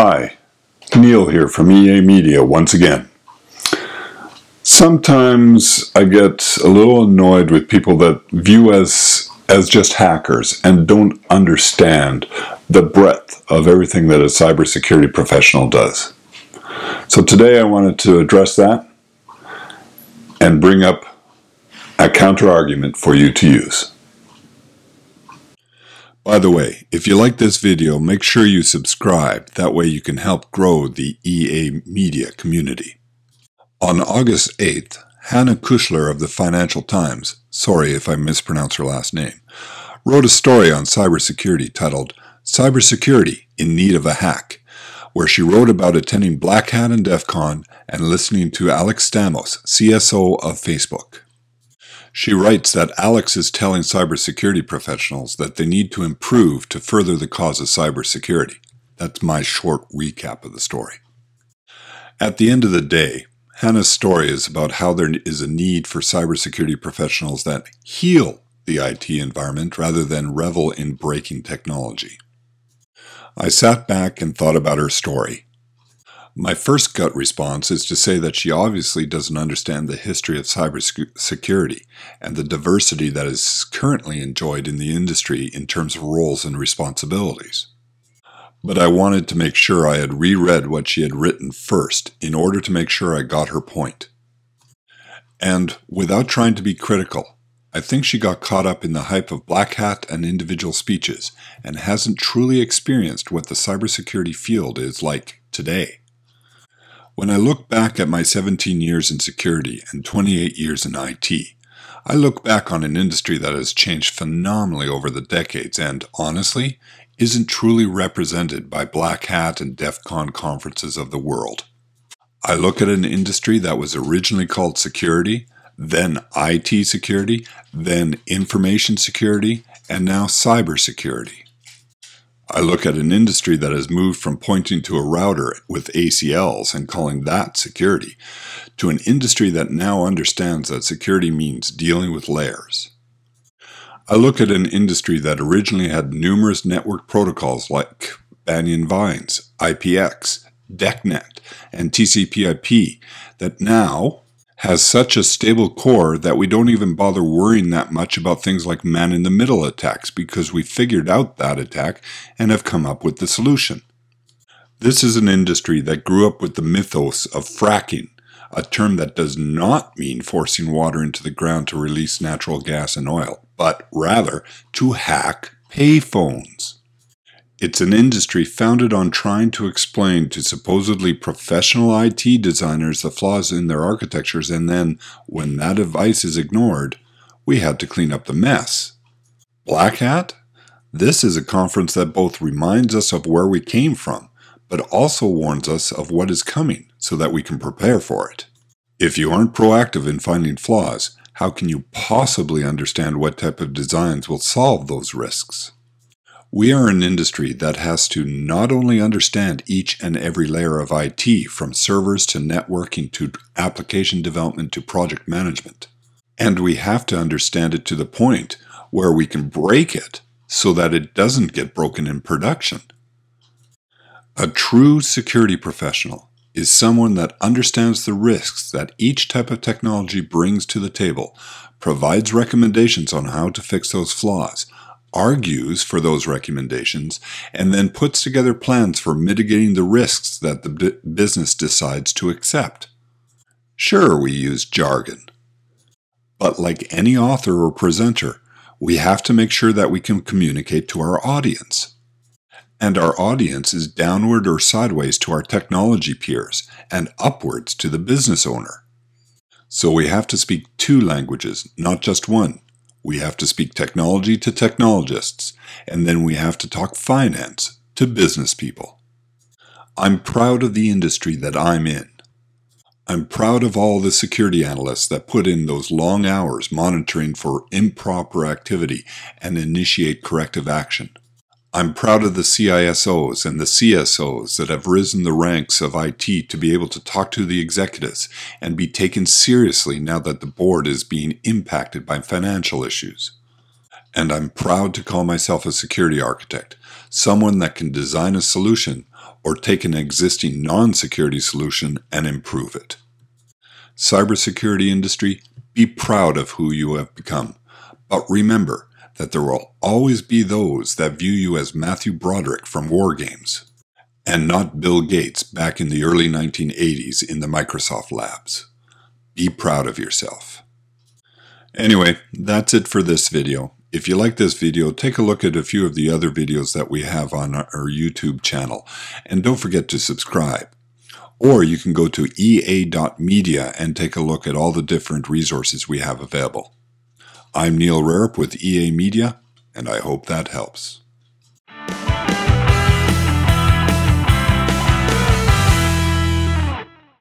Hi, Neil here from EA Media once again. Sometimes I get a little annoyed with people that view us as just hackers and don't understand the breadth of everything that a cybersecurity professional does. So today I wanted to address that and bring up a counter-argument for you to use. By the way, if you like this video, make sure you subscribe. That way you can help grow the EA Media community. On August 8th, Hannah Kushler of the Financial Times, sorry if I mispronounce her last name, wrote a story on cybersecurity titled "Cybersecurity in Need of a Hack," where she wrote about attending Black Hat and DEF CON and listening to Alex Stamos, CSO of Facebook. She writes that Alex is telling cybersecurity professionals that they need to improve to further the cause of cybersecurity. That's my short recap of the story. At the end of the day, Hannah's story is about how there is a need for cybersecurity professionals that heal the IT environment rather than revel in breaking technology. I sat back and thought about her story. My first gut response is to say that she obviously doesn't understand the history of cybersecurity and the diversity that is currently enjoyed in the industry in terms of roles and responsibilities. But I wanted to make sure I had reread what she had written first in order to make sure I got her point. And without trying to be critical, I think she got caught up in the hype of Black Hat and individual speeches and hasn't truly experienced what the cybersecurity field is like today. When I look back at my 17 years in security and 28 years in IT, I look back on an industry that has changed phenomenally over the decades and, honestly, isn't truly represented by Black Hat and DEF CON conferences of the world. I look at an industry that was originally called security, then IT security, then information security, and now cybersecurity. I look at an industry that has moved from pointing to a router with ACLs and calling that security, to an industry that now understands that security means dealing with layers. I look at an industry that originally had numerous network protocols like Banyan Vines, IPX, DECnet, and TCP/IP that now has such a stable core that we don't even bother worrying that much about things like man-in-the-middle attacks because we figured out that attack and have come up with the solution. This is an industry that grew up with the mythos of fracking, a term that does not mean forcing water into the ground to release natural gas and oil, but rather to hack payphones. It's an industry founded on trying to explain to supposedly professional IT designers the flaws in their architectures, and then, when that advice is ignored, we had to clean up the mess. Black Hat? This is a conference that both reminds us of where we came from, but also warns us of what is coming so that we can prepare for it. If you aren't proactive in finding flaws, how can you possibly understand what type of designs will solve those risks? We are an industry that has to not only understand each and every layer of IT, from servers to networking to application development to project management, and we have to understand it to the point where we can break it so that it doesn't get broken in production. A true security professional is someone that understands the risks that each type of technology brings to the table, provides recommendations on how to fix those flaws, argues for those recommendations, and then puts together plans for mitigating the risks that the business decides to accept. Sure, we use jargon, but like any author or presenter, we have to make sure that we can communicate to our audience. And our audience is downward or sideways to our technology peers and upwards to the business owner. So we have to speak two languages, not just one. We have to speak technology to technologists, and then we have to talk finance to business people. I'm proud of the industry that I'm in. I'm proud of all the security analysts that put in those long hours monitoring for improper activity and initiate corrective action. I'm proud of the CISOs and the CSOs that have risen the ranks of IT to be able to talk to the executives and be taken seriously now that the board is being impacted by financial issues. And I'm proud to call myself a security architect, someone that can design a solution or take an existing non-security solution and improve it. Cybersecurity industry, be proud of who you have become, but remember that there will always be those that view you as Matthew Broderick from War Games, and not Bill Gates back in the early 1980s in the Microsoft labs. Be proud of yourself. Anyway, that's it for this video. If you like this video, take a look at a few of the other videos that we have on our YouTube channel, and don't forget to subscribe. Or you can go to ea.media and take a look at all the different resources we have available. I'm Neil Rarup with EA Media, and I hope that helps.